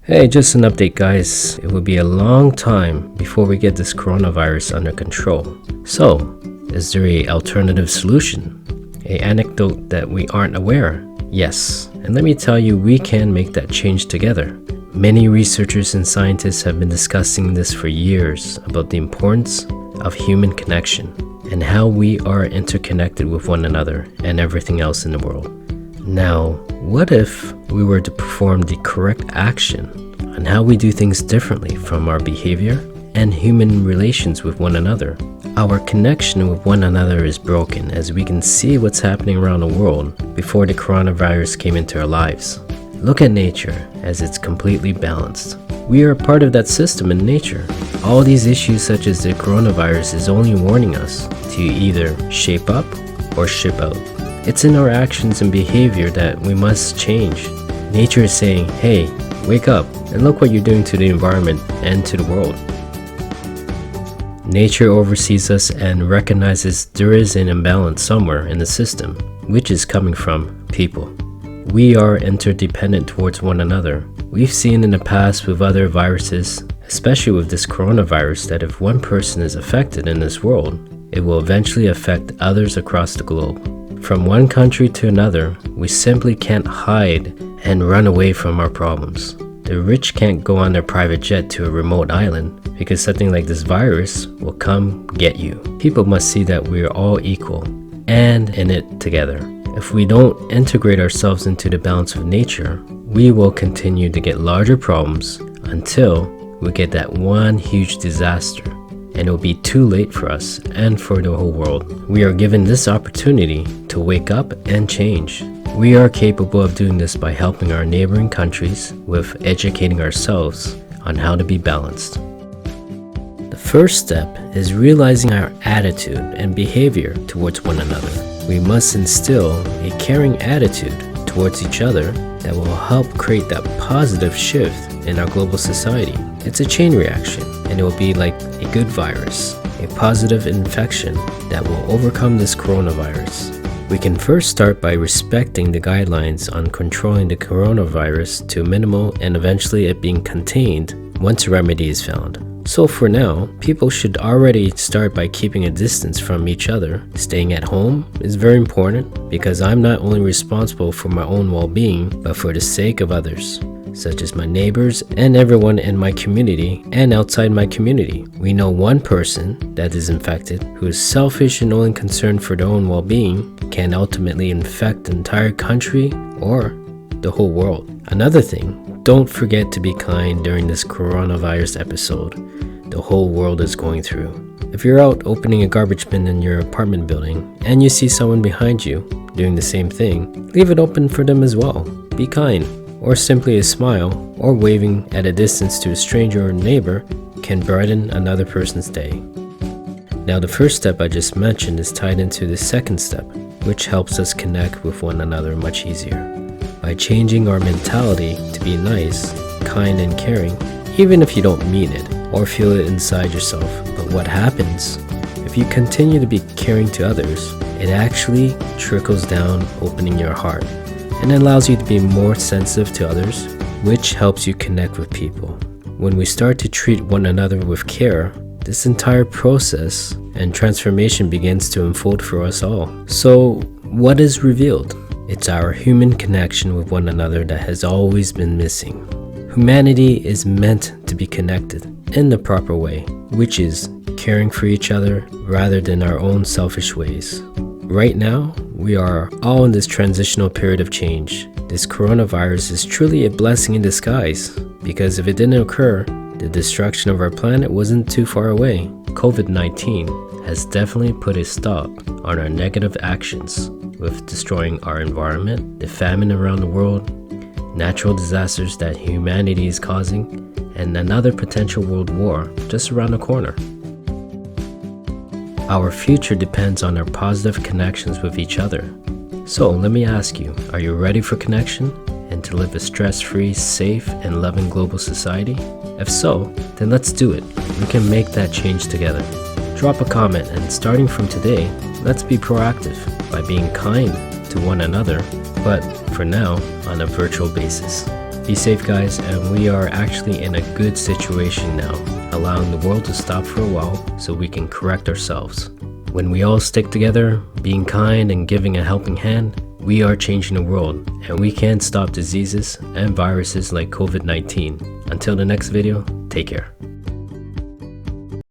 Hey, just an update guys. It will be a long time before we get this coronavirus under control. So, is there an alternative solution? An anecdote that we aren't aware? Yes, and let me tell you, we can make that change together. Many researchers and scientists have been discussing this for years about the importance of human connection and how we are interconnected with one another and everything else in the world. Now, what if we were to perform the correct action on how we do things differently from our behavior and human relations with one another? Our connection with one another is broken, as we can see what's happening around the world before the coronavirus came into our lives. Look at nature as it's completely balanced. We are a part of that system in nature. All these issues such as the coronavirus is only warning us to either shape up or ship out. It's in our actions and behavior that we must change. Nature is saying, hey, wake up and look what you're doing to the environment and to the world. Nature oversees us and recognizes there is an imbalance somewhere in the system, which is coming from people. We are interdependent towards one another. We've seen in the past with other viruses, especially with this coronavirus, that if one person is affected in this world, it will eventually affect others across the globe. From one country to another, we simply can't hide and run away from our problems. The rich can't go on their private jet to a remote island because something like this virus will come get you. People must see that we are all equal and in it together. If we don't integrate ourselves into the balance of nature, we will continue to get larger problems until we get that one huge disaster. And it will be too late for us and for the whole world. We are given this opportunity to wake up and change. We are capable of doing this by helping our neighboring countries with educating ourselves on how to be balanced. The first step is realizing our attitude and behavior towards one another. We must instill a caring attitude towards each other that will help create that positive shift in our global society. It's a chain reaction, and it will be like a good virus, a positive infection that will overcome this coronavirus. We can first start by respecting the guidelines on controlling the coronavirus to minimal and eventually it being contained once a remedy is found. So for now, people should already start by keeping a distance from each other. Staying at home is very important because I'm not only responsible for my own well-being, but for the sake of others, such as my neighbors and everyone in my community and outside my community. We know one person that is infected who is selfish and only concerned for their own well-being can ultimately infect the entire country or the whole world. Another thing, don't forget to be kind during this coronavirus episode the whole world is going through. If you're out opening a garbage bin in your apartment building and you see someone behind you doing the same thing, leave it open for them as well. Be kind, or simply a smile or waving at a distance to a stranger or neighbor can brighten another person's day. Now the first step I just mentioned is tied into the second step, which helps us connect with one another much easier. By changing our mentality to be nice, kind and caring, even if you don't mean it or feel it inside yourself. But what happens if you continue to be caring to others? It actually trickles down, opening your heart, and allows you to be more sensitive to others, which helps you connect with people. When we start to treat one another with care, this entire process and transformation begins to unfold for us all. So, what is revealed? It's our human connection with one another that has always been missing. Humanity is meant to be connected in the proper way, which is caring for each other rather than our own selfish ways. Right now, we are all in this transitional period of change. This coronavirus is truly a blessing in disguise, because if it didn't occur, the destruction of our planet wasn't too far away. COVID-19 has definitely put a stop on our negative actions with destroying our environment, the famine around the world, natural disasters that humanity is causing, and another potential world war just around the corner. Our future depends on our positive connections with each other. So let me ask you, are you ready for connection and to live a stress-free, safe, and loving global society? If so, then let's do it. We can make that change together. Drop a comment, and starting from today, let's be proactive by being kind to one another, but for now, on a virtual basis. Be safe, guys, and we are actually in a good situation now, allowing the world to stop for a while so we can correct ourselves. When we all stick together, being kind and giving a helping hand, we are changing the world, and we can stop diseases and viruses like COVID-19. Until the next video, take care.